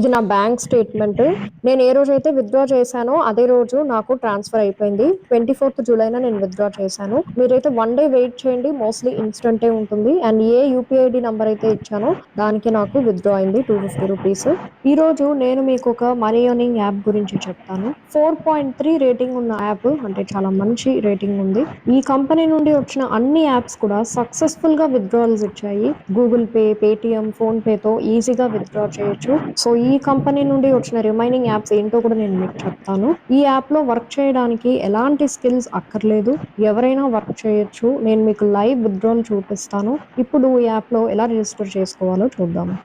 ఇది నా bank statement. నేను ఏ రోజైతే విత్‌డ్రా చేశానో అదే రోజు నాకు ట్రాన్స్‌ఫర్ అయిపోయింది. 24థ్ జూలైన నేను విత్‌డ్రా చేశాను. మీరైతే 1 డే వెయిట్ చేయండి. మోస్ట్‌లీ ఇన్‌స్టంటే ఉంటుంది. And A UPI ID number అయితే ఇచ్చానో దానికి నాకు విత్‌డ్రా అయింది ₹250. ఈరోజు నేను మీకు ఒక మనీ ఎర్నింగ్ యాప్ గురించి చెప్తాను. 4.3 రేటింగ్ ఉన్న యాప్, అంటే చాలా మంచి రేటింగ్ ఉంది. ఈ కంపెనీ నుండి వచ్చిన అన్ని యాప్స్ కూడా సక్సెస్‌ఫుల్‌గా విత్‌డ్రాయల్స్ ఇచ్చాయి. గూగుల్ పే, పేటీఎం, ఫోన్ పేతో ఈజీగా విత్‌డ్రా చేయొచ్చు. సో ఈ కంపెనీ నుండి వచ్చిన రిమైనింగ్ యాప్స్ ఏంటో కూడా నేను మీకు చెప్తాను. ఈ యాప్‌లో వర్క్ చేయడానికి ఎలాంటి స్కిల్స్ అక్కర్లేదు. ఎవరైనా వర్క్ చేయొచ్చు. నేను మీకు లైవ్ విత్‌డ్రాల్ చూపిస్తాను. ఇప్పుడు ఈ యాప్‌లో ఎలా రిజిస్టర్ చేసుకోవాలో చూద్దాము.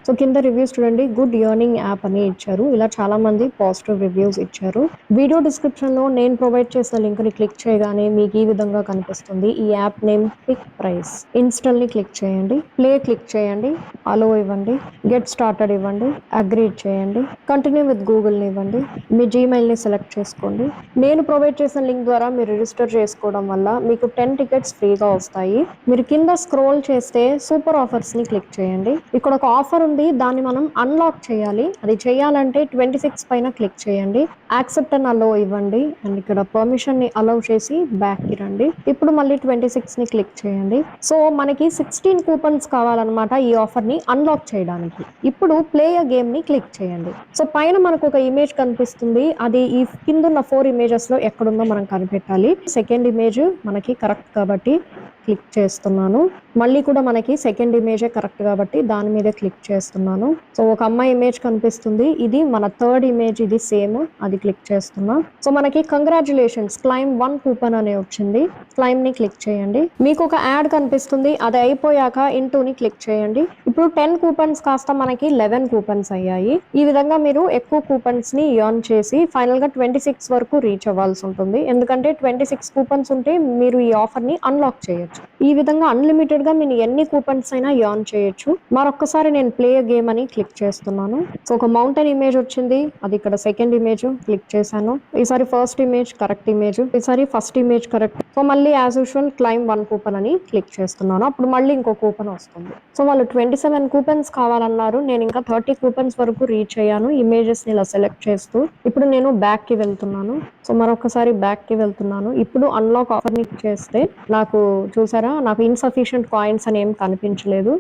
సో కింద రివ్యూస్ చూడండి. గుడ్ ఎర్నింగ్ యాప్ అని ఇచ్చారు. ఇలా చాలా మంది పాజిటివ్ రివ్యూస్ ఇచ్చారు. వీడియో డిస్క్రిప్షన్‌లో నేను ప్రొవైడ్ చేసిన లింక్‌ని క్లిక్ చేయగానే మీకు ఈ విధంగా కనిపిస్తుంది. ఈ యాప్ నేమ్ పిక్ ప్రైస్. ఇన్‌స్టాల్‌ని క్లిక్ చేయండి. ప్లే క్లిక్ చేయండి. అలో ఇవ్వండి. గెట్ స్టార్టెడ్ ఇవ్వండి. అగ్రీ చేయండి. కంటిన్యూ విత్ గూగుల్‌ని ఇవ్వండి. మీ జీమెయిల్‌ని సెలెక్ట్ చేసుకోండి. నేను ప్రొవైడ్ చేసిన లింక్ ద్వారా మీరు రిజిస్టర్ చేసుకోవడం వల్ల మీకు 10 టికెట్స్ ఫ్రీగా వస్తాయి. మీరు కింద స్క్రోల్ చేస్తే సూపర్ ఆఫర్స్‌ని క్లిక్ చేయండి. ఇక్కడ ఒక ఆఫర్ ఉంది. దాన్ని మనం అన్లాక్ చేయాలి. అది చేయాలంటే 26 పైన క్లిక్ చేయండి. యాక్సెప్ట్ అండ్ అలో ఇవ్వండి. అండ్ ఇక్కడ పర్మిషన్‌ని అలౌ చేసి బ్యాక్‌కి రండి. ఇప్పుడు మళ్ళీ 26ని క్లిక్ చేయండి. సో మనకి 16 కూపన్స్ కావాలన్నమాట ఈ ఆఫర్‌ని అన్లాక్ చేయడానికి. ఇప్పుడు ప్లే ఎ గేమ్‌ని క్లిక్ చేయండి. సో పైన మనకు ఒక ఇమేజ్ కనిపిస్తుంది. అది ఈ కిందున్న 4 ఇమేజెస్‌లో ఎక్కడుందో మనం కనిపెట్టాలి. సెకండ్ ఇమేజ్ మనకి కరెక్ట్ కాబట్టి క్లిక్ చేస్తున్నాను. మళ్ళీ కూడా మనకి సెకండ్ ఇమేజే కరెక్ట్ కాబట్టి దాని మీదే క్లిక్ చేస్తున్నాను. సో ఒక అమ్మాయి ఇమేజ్ కనిపిస్తుంది. ఇది మన థర్డ్ ఇమేజ్, ఇది సేమ్, అది క్లిక్ చేస్తున్నా. సో మనకి కంగ్రాచులేషన్స్, క్లైమ్ 1 కూపన్ అనే వచ్చింది. క్లైమ్‌ని క్లిక్ చేయండి. మీకు ఒక యాడ్ కనిపిస్తుంది. అది అయిపోయాక ఇంటూని క్లిక్ చేయండి. ఇప్పుడు 10 కూపన్స్ కాస్త మనకి 11 కూపన్స్ అయ్యాయి. ఈ విధంగా మీరు ఎక్కువ కూపన్స్‌ని ఎర్న్ చేసి ఫైనల్‌గా 26 వరకు రీచ్ అవ్వాల్సి ఉంటుంది. ఎందుకంటే 26 కూపన్స్ ఉంటే మీరు ఈ ఆఫర్‌ని అన్లాక్ చేయొచ్చు. ఈ విధంగా అన్‌లిమిటెడ్‌గా మీరు ఎన్ని కూపన్స్ అయినా ఎర్న్ చేయొచ్చు. మరొక్కసారి నేను ప్లే గేమ్ అని క్లిక్ చేస్తున్నాను. సో ఒక మౌంటైన్ ఇమేజ్ వచ్చింది. అది ఇక్కడ సెకండ్ ఇమేజ్ క్లిక్ చేశాను. ఈసారి ఫస్ట్ ఇమేజ్ కరెక్ట్ ఇమేజ్, ఈసారి ఫస్ట్ ఇమేజ్ కరెక్ట్. సో మళ్ళీ యాజ్ యూజువల్ క్లైమ్ 1 కూపన్ అని క్లిక్ చేస్తున్నాను. అప్పుడు మళ్ళీ ఇంకో కూపన్ వస్తుంది. సో వాళ్ళు 27 కూపన్స్ కావాలన్నారు. నేను ఇంకా 30 కూపన్స్ వరకు రీచ్ అయ్యాను. ఇమేజెస్‌ని ఇలా సెలెక్ట్ చేస్తూ. ఇప్పుడు నేను బ్యాక్‌కి వెళ్తున్నాను. సో మరొకసారి బ్యాక్‌కి వెళ్తున్నాను. ఇప్పుడు అన్లాక్ ఆఫర్‌ని చేస్తే నాకు చూసారా, నాకు ఇన్‌సఫిషియెంట్ కాయిన్స్ అని ఏం కనిపించలేదు.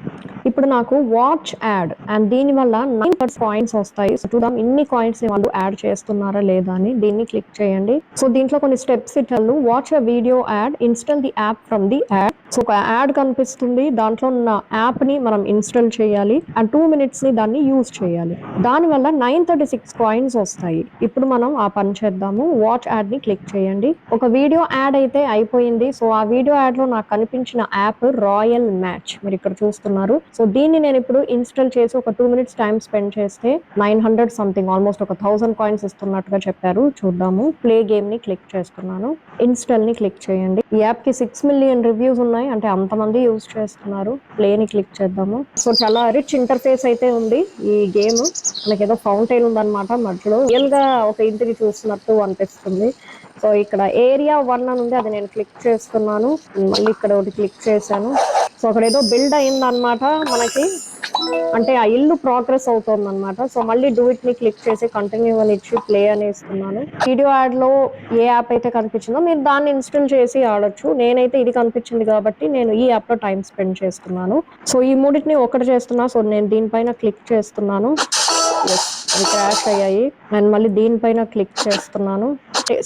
ఇప్పుడు నాకు వాచ్ యాడ్ అండ్ దీనివల్ల 9 కాయిన్స్ వస్తాయి. సో చూద్దాం ఇన్ని కాయిన్స్‌ని వాళ్ళు యాడ్ చేస్తున్నారా లేదా అని. దీన్ని క్లిక్ చేయండి. సో దీంట్లో కొన్ని స్టెప్స్ ఇచ్చారు. Watch a video add, install the app from the add. So ఒక యాడ్ కనిపిస్తుంది. దాంట్లో ఉన్న యాప్‌ని మనం ఇన్‌స్టాల్ చేయాలి అండ్ 2 మినిట్స్‌ని దాన్ని యూజ్ చేయాలి. దానివల్ల 936 కాయిన్స్ వస్తాయి. ఇప్పుడు మనం ఆ పని చేద్దాము. వాచ్ యాడ్‌ని క్లిక్ చేయండి. ఒక వీడియో యాడ్ అయితే అయిపోయింది. సో ఆ వీడియో యాడ్‌లో నాకు కనిపించిన యాప్ రాయల్ మ్యాచ్, మీరు ఇక్కడ చూస్తున్నారు. సో దీన్ని నేను ఇప్పుడు ఇన్‌స్టాల్ చేసి ఒక 2 మినిట్స్ టైం స్పెండ్ చేస్తే 900 సంథింగ్, ఆల్మోస్ట్ ఒక 1000 కాయిన్స్ ఇస్తున్నట్టుగా చెప్పారు. చూద్దాము. ప్లే గేమ్‌ని క్లిక్ చేస్తున్నాను. ఇన్‌స్టాల్‌ని క్లిక్ చేయండి. ఈ యాప్‌కి 6 మిలియన్ రివ్యూస్ ఉన్నాయి. అంటే అంతమంది యూజ్ చేస్తున్నారు. ప్లేని క్లిక్ చేద్దాము. సో చాలా రిచ్ ఇంటర్ఫేస్ అయితే ఉంది ఈ గేమ్. మనకేదో ఫౌంటైన్ ఉందన్నమాట మధ్యలో. రియల్‌గా ఒక ఇంటిని చూస్తున్నట్టు అనిపిస్తుంది. సో ఇక్కడ ఏరియా 1 అని ఉంది. అది నేను క్లిక్ చేస్తున్నాను. మళ్ళీ ఇక్కడ ఒకటి క్లిక్ చేశాను. సో అక్కడ ఏదో బిల్డ్ అయిందన్నమాట మనకి. అంటే ఆ ఇల్లు ప్రోగ్రెస్ అవుతుందన్నమాట. సో మళ్ళీ డూ ఇట్ ని క్లిక్ చేసి కంటిన్యూ అని ఇచ్చి ప్లే అని ఇస్తున్నాను. వీడియో యాడ్ లో ఏ యాప్ అయితే కనిపించిందో మీరు దాన్ని ఇన్స్టాల్ చేసి ఆడొచ్చు. నేనైతే ఇది కనిపించింది కాబట్టి నేను ఈ యాప్ లో టైం స్పెండ్ చేస్తున్నాను. సో ఈ మూడింటిని ఒకటి చేస్తున్నా. సో నేను దీనిపైన క్లిక్ చేస్తున్నాను. అది క్రాష్ అయ్యాయి. అండ్ మళ్ళీ దీనిపైన క్లిక్ చేస్తున్నాను.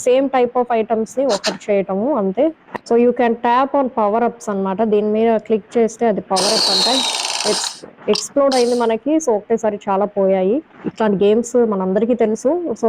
సేమ్ టైప్ ఆఫ్ ఐటమ్స్ ని ఒకటి చేయటము అంతే. So you can tap on power ups అన్నమాట. దీని మీద క్లిక్ చేస్తే అది పవర్ అప్ అంటే ఎక్స్ప్లోడ్ అయింది మనకి. సో ఒకేసారి చాలా పోయాయి. ఇట్లాంటి గేమ్స్ మనందరికీ తెలుసు. సో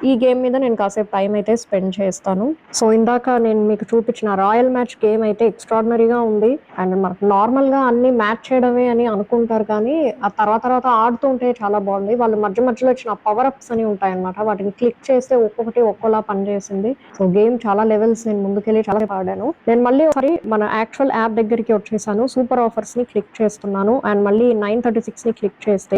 ఈ గేమ్ మీద నేను కాసేపు టైం అయితే స్పెండ్ చేస్తాను. సో ఇందాక నేను మీకు చూపించిన రాయల్ మ్యాచ్ గేమ్ అయితే ఎక్స్ట్రాడినరీగా ఉంది. అండ్ మనకు నార్మల్గా అన్ని మ్యాచ్ చేయడమే అని అనుకుంటారు, కానీ ఆ తర్వాత ఆడుతూ ఉంటే చాలా బాగుంది. వాళ్ళు మధ్య మధ్యలో వచ్చిన పవర్ అప్స్ అని ఉంటాయన్నమాట. వాటిని క్లిక్ చేస్తే ఒక్కొక్కటి ఒక్కోలా పనిచేసింది. సో గేమ్ చాలా లెవెల్స్ నేను ముందుకెళ్ళి చాలా ఆడాను. నేను మళ్ళీ ఒకసారి మన యాక్చువల్ యాప్ దగ్గరికి వచ్చేసాను. సూపర్ ఆఫర్స్ ని క్లిక్ చేస్తున్నాను. అండ్ మళ్ళీ 936 ని క్లిక్ చేస్తే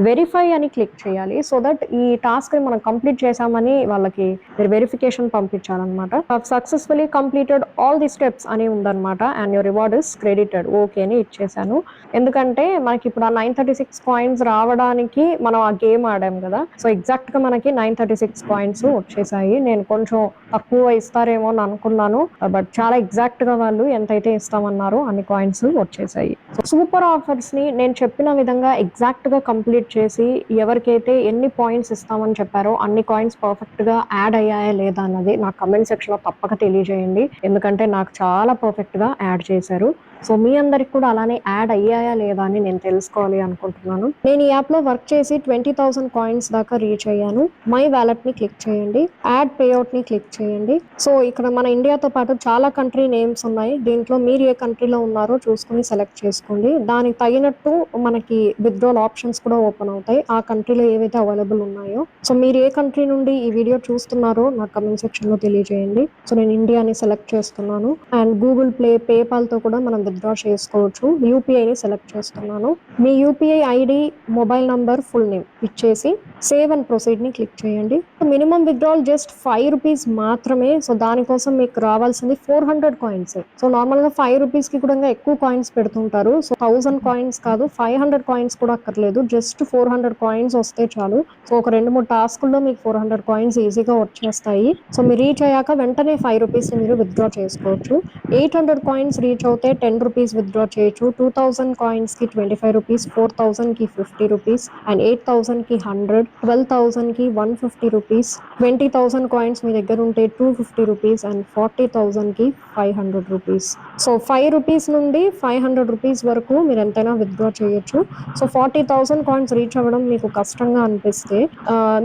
వెరిఫై అని క్లిక్ చేయాలి. సో దట్ ఈ టాస్క్ ని మనం కంప్లీట్ చేసాము చేశామని వాళ్ళకి మీరు వెరిఫికేషన్ పంపించాలన్నమాట. Successfully completed all the steps అని ఉందన్నమాట and your reward is credited. Okay అని ఇచ్చేసాను. ఎందుకంటే మనకి ఇప్పుడు ఆ 936 కాయిన్స్ రావడానికి మనం ఆ గేమ్ ఆడాం కదా, సో ఎగ్జాక్ట్ గా మనకి 936 కాయిన్స్ వచ్చేసాయి. నేను కొంచెం తక్కువ ఇస్తారేమో అని అనుకున్నాను, బట్ చాలా ఎగ్జాక్ట్ గా వాళ్ళు ఎంతైతే ఇస్తామన్నారో అన్ని కాయిన్స్ వచ్చేసాయి. సూపర్ ఆఫర్స్ ని నేను చెప్పిన విధంగా ఎగ్జాక్ట్ గా కంప్లీట్ చేసి ఎవరికైతే ఎన్ని పాయింట్స్ ఇస్తామని చెప్పారో అన్ని కాయిన్స్ పర్ఫెక్ట్ గా యాడ్ అయ్యాయా లేదా అన్నది నాకు కమెంట్ సెక్షన్ లో తప్పక తెలియజేయండి. ఎందుకంటే నాకు చాలా పర్ఫెక్ట్ గా యాడ్ చేశారు. సో మీ అందరికి కూడా అలానే యాడ్ అయ్యాయా లేదా అని నేను తెలుసుకోవాలి అనుకుంటున్నాను. నేను ఈ యాప్ లో వర్క్ చేసి 20,000 కాయిన్స్ దాకా రీచ్ అయ్యాను. మై వాలెట్ ని క్లిక్ చేయండి, యాడ్ పేఅవుట్ ని క్లిక్ చేయండి. సో ఇక్కడ మన ఇండియాతో పాటు చాలా కంట్రీ నేమ్స్ ఉన్నాయి. దీంట్లో మీరు ఏ కంట్రీలో ఉన్నారో చూసుకుని సెలెక్ట్ చేసుకోండి. దానికి తగినట్టు మనకి విత్డ్రాల్ ఆప్షన్స్ కూడా ఓపెన్ అవుతాయి ఆ కంట్రీలో ఏవైతే అవైలబుల్ ఉన్నాయో. సో మీరు ఏ కంట్రీ నుండి ఈ వీడియో చూస్తున్నారో నాకు కమెంట్ సెక్షన్ లో తెలియజేయండి. సో నేను ఇండియాని సెలెక్ట్ చేస్తున్నాను అండ్ గూగుల్ ప్లే, పేపాల్ తో కూడా మనం విత్డ్రా చేసుకోవచ్చు. యూపీఐని సెలెక్ట్ చేస్తున్నాను. మీ UPI ID, mobile number, full name ఇచ్చేసి సేవ్ అండ్ ప్రొసీడ్ ని క్లిక్ చేయండి. మినిమం విత్డ్రాల్ జస్ట్ 5 రూపీస్ మాత్రమే. సో దానికోసం మీకు రావాల్సింది 400 కాయిన్స్. సో నార్మల్ గా 5 రూపీస్ కి కూడా ఎక్కువ కాయిన్స్ పెడుతుంటారు. సో 1000 కాయిన్స్ కాదు, 500 కాయిన్స్ కూడా అక్కర్లేదు, జస్ట్ 400 కాయిన్స్ వస్తే చాలు. సో ఒక 2-3 టాస్కుల్లో మీకు 400 కాయిన్స్ ఈజీగా వచ్చేస్తాయి. సో మీరు రీచ్ అయ్యాక వెంటనే 5 రూపీస్ మీరు విత్డ్రా చేసుకోవచ్చు. 800 కాయిన్స్ రీచ్ అవుతే 10 రూపీస్ విత్డ్రా చేయొచ్చు. 2000 కాయిన్స్ కి 25 రూపీస్, 4000 కి 50 రూపీస్ అండ్ 8000 కి 100, 12,000 కి 150 రూపీస్, 20,000 కాయిన్స్ మీ దగ్గర ఉంటే 250 రూపీస్ అండ్ 40,000 కి 500 రూపీస్. సో 5 రూపీస్ నుండి 500 రూపీస్ వరకు మీరు ఎంతైనా విత్డ్రా చేయొచ్చు. సో 40,000 కాయిన్స్ రీచ్ అవ్వడం మీకు కష్టంగా అనిపిస్తే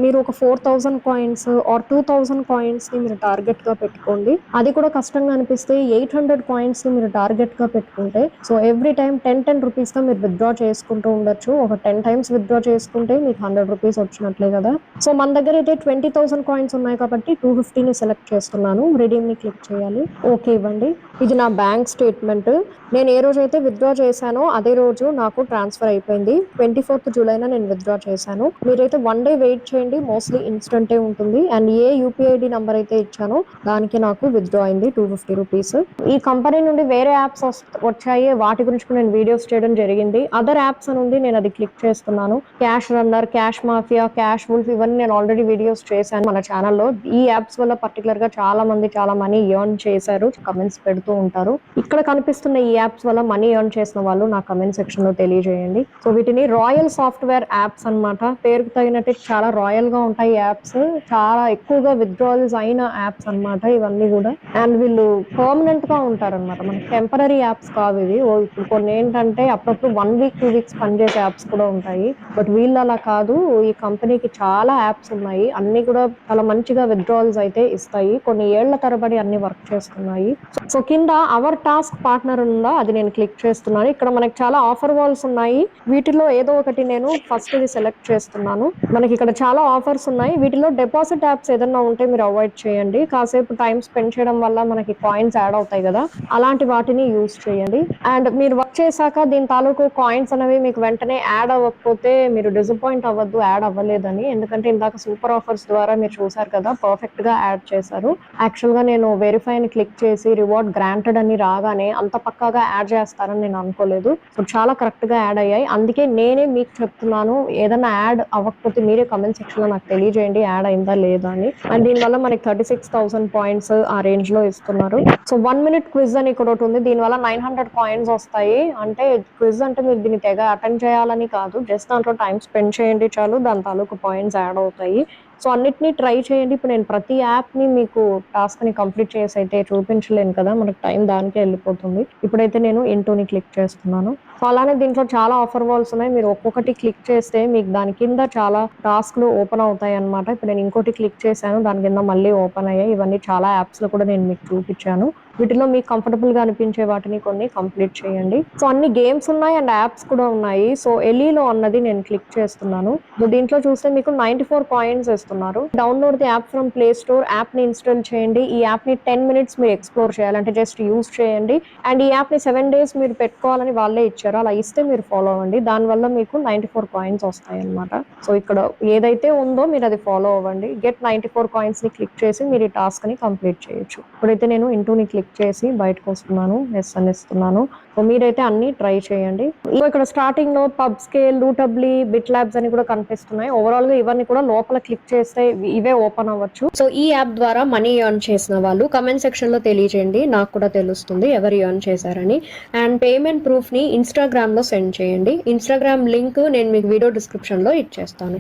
మీరు ఒక 4,000 కాయిన్స్ ఆర్ 2,000 కాయిన్స్ ని మీరు టార్గెట్ గా పెట్టుకోండి. అది కూడా కష్టంగా అనిపిస్తే 800 కాయిన్స్ ని మీరు టార్గెట్ గా పెట్టుకుంటే సో ఎవ్రీ టైం 10 రూపీస్ గా మీరు విత్డ్రా చేసుకుంటూ ఉండొచ్చు. ఒక 10 టైమ్స్ విత్డ్రా చేసుకుంటే మీకు 100 రూపీస్ వచ్చినట్లే కదా. సో మన దగ్గర అయితే 20,000 కాయిన్స్ ఉన్నాయి కాబట్టి 250ని సెలెక్ట్ చేస్తున్నాను. రిడీమ్ ని క్లిక్ చేయాలి, ఓకే ఇవ్వండి. ఇది నా బ్యాంక్ స్టేట్మెంట్. నేను ఏ రోజు అయితే విత్డ్రా చేశానో అదే రోజు నాకు ట్రాన్స్ఫర్ అయిపోయింది. 24th జూలైన నేను విత్డ్రా చేశాను. మీరైతే 1 డే వెయిట్ చేయండి, మోస్ట్లీ ఇన్స్టెంటే ఉంటుంది. అండ్ ఏ యూపీఐడి నంబర్ అయితే ఇచ్చానో దానికి నాకు విత్డ్రా అయింది 250 రూపీస్. ఈ కంపెనీ నుండి వేరే యాప్స్ వచ్చాయి, వాటి గురించి కూడా నేను వీడియోస్ చేయడం జరిగింది. అదర్ యాప్స్ నుండి నేను అది క్లిక్ చేస్తున్నాను. Cash runner, cash mafia, cash wolf ఇవన్నీ నేను ఆల్రెడీ వీడియోస్ చేశాను మన ఛానల్లో. ఈ యాప్స్ వల్ల పర్టికులర్ గా చాలా మంది చాలా మనీ ఎర్న్ చేశారు, కమెంట్స్ పెడుతూ ఉంటారు. ఇక్కడ కనిపిస్తున్న ఈ యాప్స్ వల్ల మనీ ఎర్న్ చేసిన వాళ్ళు నా కమెంట్ సెక్షన్ లో తెలియజేయండి. సో వీటిని రాయల్ సాఫ్ట్వేర్ యాప్స్ అన్నమాట. పేరుకు తగినట్టు చాలా రాయల్ గా ఉంటాయి యాప్స్, చాలా ఎక్కువగా విత్డ్రాల్స్ అయిన యాప్స్ అన్నమాట ఇవన్నీ కూడా. అండ్ వీళ్ళు పర్మనెంట్ గా ఉంటారన్నమాట, మనకి టెంపరీ యాప్స్ కావు ఇవి. ఇప్పుడు కొన్ని ఏంటంటే అప్పుడప్పుడు 1 వీక్ 2 వీక్స్ పనిచేసే యాప్స్ కూడా ఉంటాయి, బట్ వీళ్ళు అలా కాదు. ఈ కంపెనీకి చాలా యాప్స్ ఉన్నాయి, అన్ని కూడా చాలా మంచిగా విత్డ్రాల్స్ అయితే ఇస్తాయి, కొన్ని ఏళ్ల తరబడి అన్ని వర్క్ చేస్తున్నాయి. సో కింద అవర్ టాస్క్ పార్ట్నర్ ఉందా, అది నేను క్లిక్ చేస్తున్నాను. ఇక్కడ మనకి చాలా ఆఫర్ వాల్స్ ఉన్నాయి, వీటిలో ఏదో ఒకటి నేను ఫస్ట్ ఇది సెలెక్ట్ చేస్తున్నాను. మనకి ఇక్కడ చాలా ఆఫర్స్ ఉన్నాయి, వీటిలో డిపాజిట్ యాప్స్ ఏదైనా ఉంటే మీరు అవాయిడ్ చేయండి. కాసేపు టైం స్పెండ్ చేయడం వల్ల మనకి కాయిన్స్ యాడ్ అవుతాయి కదా, అలాంటి వాటిని యూజ్ చేయండి. అండ్ మీరు వర్క్ చేశాక దీని తాలూకు కాయిన్స్ అనేవి మీకు వెంటనే యాడ్ అవ్వకపోతే మీరు డిసప్పాయింట్ అవ్వద్దు యాడ్ అవ్వలేదని. ఎందుకంటే ఇందాక సూపర్ ఆఫర్స్ ద్వారా మీరు చూసారు కదా, పర్ఫెక్ట్ గా యాడ్ చేశారు. యాక్చువల్ గా నేను వెరిఫై ని క్లిక్ చేసి రివార్డ్ గ్రాంటెడ్ అని రాగానే అంత పక్కాగా యాడ్ చేస్తారని నేను అనుకోలేదు. సో చాలా కరెక్ట్ గా యాడ్ అయ్యాయి, అందుకే నేనే మీకు చెప్తున్నాను. ఏదైనా యాడ్ అవ్వకపోతే మీరే కమెంట్ సెక్షన్ లో నాకు తెలియజేయండి యాడ్ అయిందా లేదా అని. అండ్ దీనివల్ల మనకి 36,000 పాయింట్స్ ఆ రేంజ్ లో ఇస్తున్నారు. సో 1 minute క్విజ్ అని ఇక్కడ ఒకటి ఉంది, దీనివల్ల 900 కాయిన్స్ వస్తాయి. అంటే క్విజ్ అంటే మీరు దీన్ని తెగ అటెండ్ చేయాలని కాదు, జస్ట్ దాంట్లో టైం స్పెండ్ చేయండి చాలు, దాని తాలూకు పాయింట్స్ యాడ్ అవుతాయి. సో అన్నిటినీ ట్రై చేయండి. ఇప్పుడు నేను ప్రతి యాప్ని మీకు టాస్క్ని కంప్లీట్ చేసి అయితే చూపించలేను కదా, మనకు టైం దానికే వెళ్ళిపోతుంది. ఇప్పుడైతే నేను ఇంటూని క్లిక్ చేస్తున్నాను. సో అలానే దీంట్లో చాలా ఆఫర్ వాల్స్ ఉన్నాయి, మీరు ఒక్కొక్కటి క్లిక్ చేస్తే మీకు దాని కింద చాలా టాస్క్లు ఓపెన్ అవుతాయి అనమాట. ఇప్పుడు నేను ఇంకోటి క్లిక్ చేశాను, దాని కింద మళ్ళీ ఓపెన్ అయ్యాయి. ఇవన్నీ చాలా యాప్స్లో కూడా నేను మీకు చూపించాను. వీటిలో మీకు కంఫర్టబుల్ గా అనిపించే వాటిని కొన్ని కంప్లీట్ చేయండి. సో అన్ని గేమ్స్ ఉన్నాయి అండ్ యాప్స్ కూడా ఉన్నాయి. సో ఎలీలో అన్నది నేను క్లిక్ చేస్తున్నాను. సో దీంట్లో చూస్తే మీకు 94 కాయిన్స్ ఇస్తున్నారు. Download the app from play store. App ని ఇన్స్టాల్ చేయండి. ఈ యాప్ ని 10 మినిట్స్ మీరు ఎక్స్ప్లోర్ చేయాలి, అంటే జస్ట్ యూస్ చేయండి. అండ్ ఈ యాప్ ని 7 డేస్ మీరు పెట్టుకోవాలని వాళ్ళే ఇచ్చారు. అలా ఇస్తే మీరు ఫాలో అవ్వండి. దానివల్ల మీకు 94 కాయిన్స్ వస్తాయి అనమాట. సో ఇక్కడ ఏదైతే ఉందో మీరు అది ఫాలో అవ్వండి. గెట్ 94 కాయిన్స్ ని క్లిక్ చేసి మీరు ఈ టాస్క్ ని కంప్లీట్ చేయొచ్చు. ఇప్పుడైతే నేను ఇంటూని క్లిక్ చేసి బయటకు వస్తున్నాను, ఎస్ అని ఇస్తున్నాను. సో మీరైతే అన్ని ట్రై చేయండి. ఇక్కడ స్టార్టింగ్ లో పబ్ స్కేల్, లూటబ్లీ, బిట్ ల్యాబ్స్ అని కూడా కనిపిస్తున్నాయి. ఓవరాల్ గా ఇవన్నీ కూడా లోపల క్లిక్ చేస్తే ఇవే ఓపెన్ అవ్వచ్చు. సో ఈ యాప్ ద్వారా మనీ ఎర్న్ చేసిన వాళ్ళు కమెంట్ సెక్షన్ లో తెలియజేయండి, నాకు కూడా తెలుస్తుంది ఎవరు ఎర్న్ చేశారని. అండ్ పేమెంట్ ప్రూఫ్ ని ఇన్స్టాగ్రామ్ లో సెండ్ చేయండి. ఇన్స్టాగ్రామ్ లింక్ నేను మీకు వీడియో డిస్క్రిప్షన్ లో ఇచ్చేస్తాను.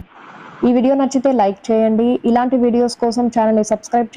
ఈ వీడియో నచ్చితే లైక్ చేయండి. ఇలాంటి వీడియోస్ కోసం ఛానల్ ని సబ్స్క్రైబ్